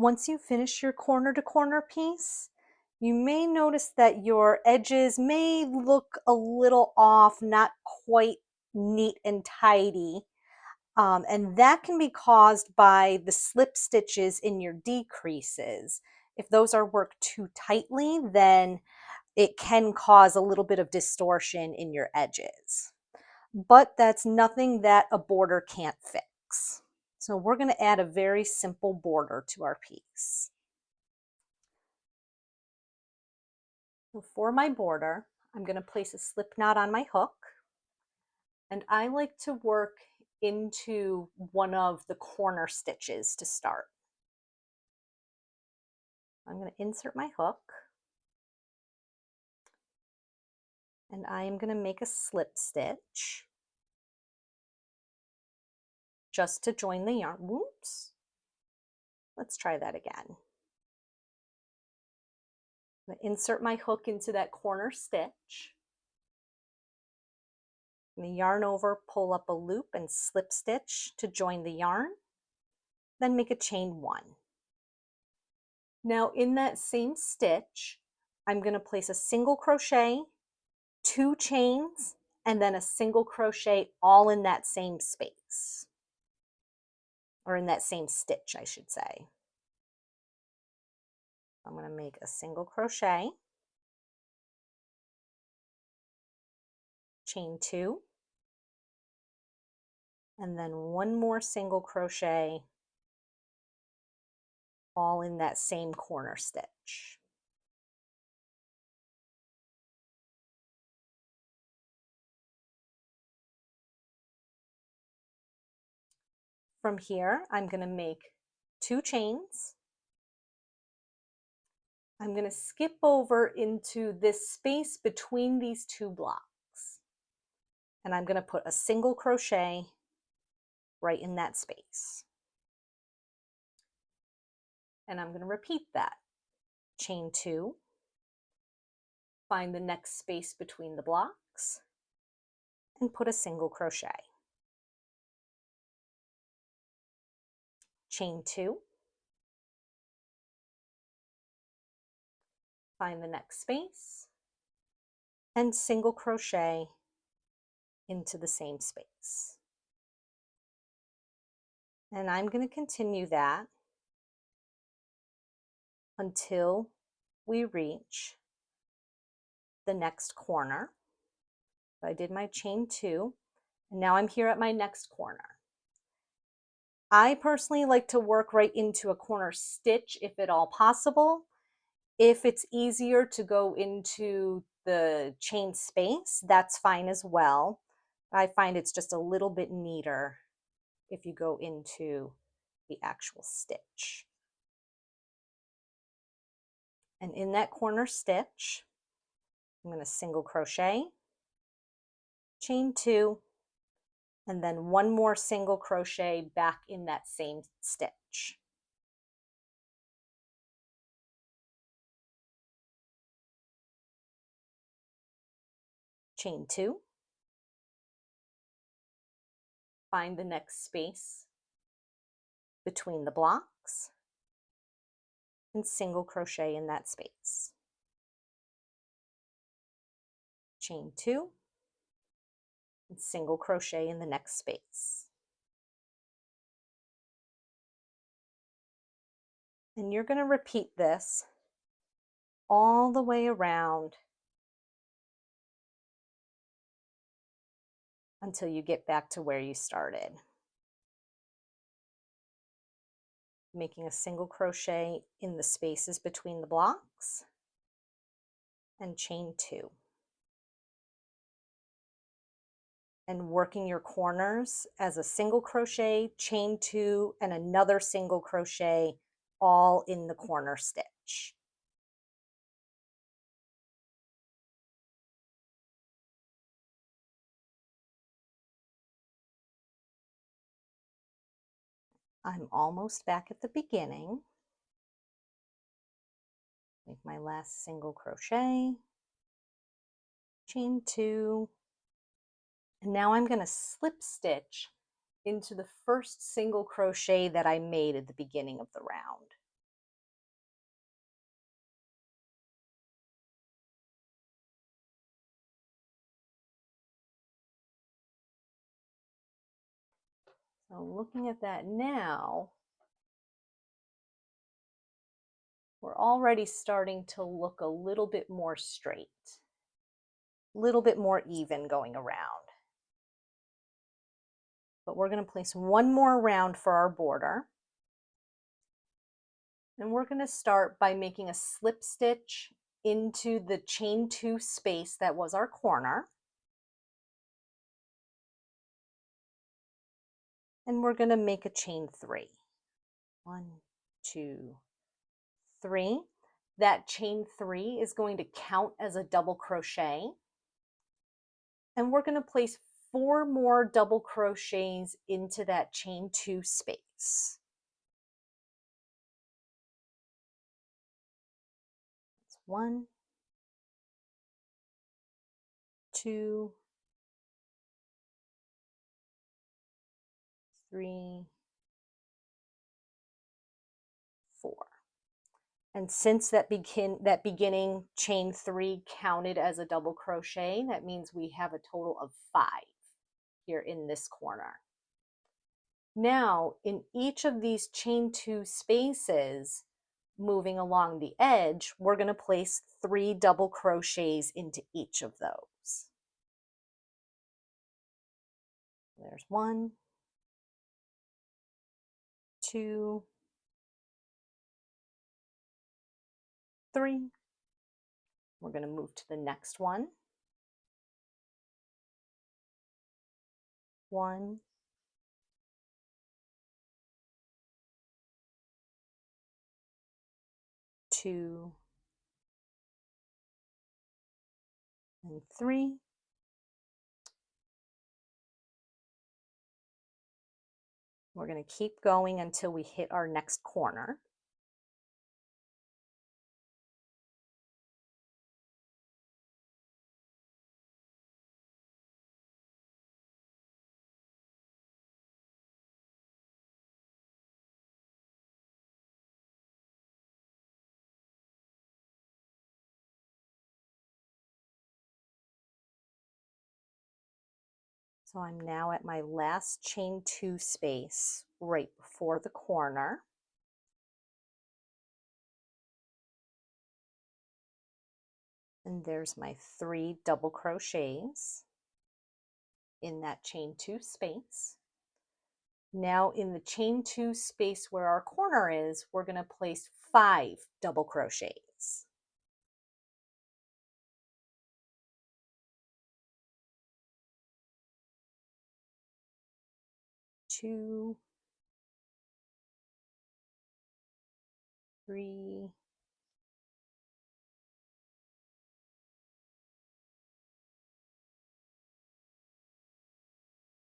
Once you finish your corner to corner piece, you may notice that your edges may look a little off, not quite neat and tidy. And that can be caused by the slip stitches in your decreases. If those are worked too tightly, then it can cause a little bit of distortion in your edges. But that's nothing that a border can't fix. So we're going to add a very simple border to our piece. So for my border, I'm going to place a slip knot on my hook, and I like to work into one of the corner stitches to start. I'm going to insert my hook, and I am going to make a slip stitch just to join the yarn. Whoops. Let's try that again. I'm going to insert my hook into that corner stitch. I'm going to yarn over, pull up a loop, and slip stitch to join the yarn. Then make a chain 1. Now in that same stitch, I'm going to place a single crochet, 2 chains, and then a single crochet all in that same space, or in that same stitch, I should say. I'm going to make a single crochet, chain 2, and then 1 more single crochet all in that same corner stitch. From here, I'm going to make 2 chains. I'm going to skip over into this space between these 2 blocks, and I'm going to put a single crochet right in that space. And I'm going to repeat that. Chain 2, find the next space between the blocks, and put a single crochet. Chain 2, find the next space, and single crochet into the same space. And I'm going to continue that until we reach the next corner. So I did my chain 2, and now I'm here at my next corner. I personally like to work right into a corner stitch if at all possible. If it's easier to go into the chain space, that's fine as well. I find it's just a little bit neater if you go into the actual stitch. And in that corner stitch, I'm going to single crochet, chain 2, and then 1 more single crochet back in that same stitch. Chain 2, find the next space between the blocks, and single crochet in that space. Chain 2, and single crochet in the next space. And you're going to repeat this all the way around until you get back to where you started. Making a single crochet in the spaces between the blocks, and chain 2. And working your corners as a single crochet, chain 2, and another single crochet all in the corner stitch. I'm almost back at the beginning. Make my last single crochet, chain 2, and now I'm going to slip stitch into the first single crochet that I made at the beginning of the round. So looking at that now, we're already starting to look a little bit more straight, a little bit more even going around. But we're going to place one more round for our border. And we're going to start by making a slip stitch into the chain 2 space that was our corner. And we're going to make a chain 3. 1, 2, 3. That chain 3 is going to count as a double crochet. And we're going to place 4 more double crochets into that chain 2 space. That's 1, 2, 3, 4. And since that beginning chain 3 counted as a double crochet, that means we have a total of 5 here in this corner. Now, in each of these chain 2 spaces, moving along the edge, we're going to place 3 double crochets into each of those. There's 1, 2, 3. We're going to move to the next one. 1, 2, and 3. We're going to keep going until we hit our next corner. So I'm now at my last chain 2 space right before the corner. And there's my 3 double crochets in that chain 2 space. Now in the chain 2 space where our corner is, we're going to place 5 double crochets. 2, 3,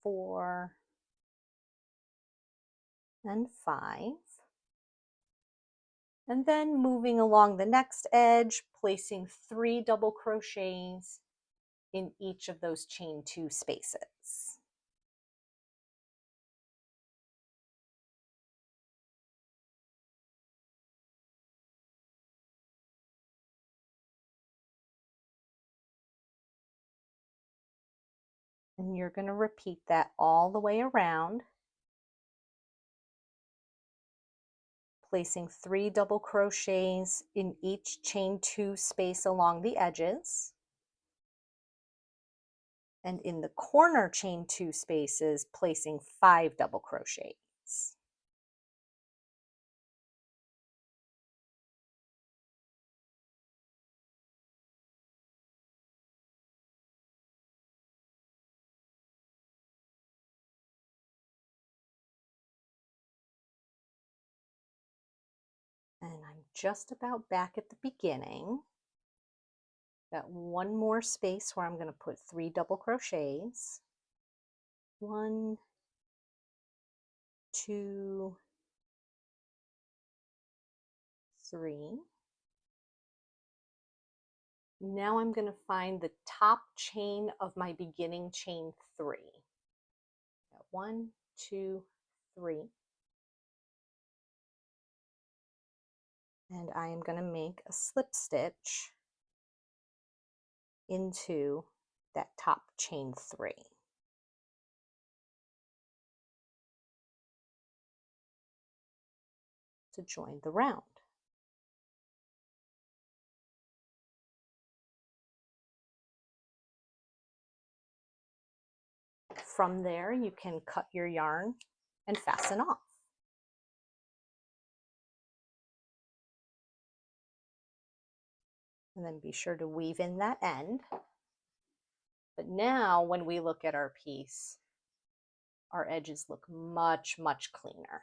4, and 5. And then moving along the next edge, placing 3 double crochets in each of those chain 2 spaces. And you're going to repeat that all the way around, placing 3 double crochets in each chain 2 space along the edges. And in the corner chain 2 spaces, placing 5 double crochets. And I'm just about back at the beginning. Got one more space where I'm going to put 3 double crochets. 1, 2, 3. Now I'm going to find the top chain of my beginning chain 3. Got 1, 2, 3. And I am going to make a slip stitch into that top chain 3. to join the round. From there, you can cut your yarn and fasten off. And then be sure to weave in that end. But now when we look at our piece, our edges look much, much cleaner.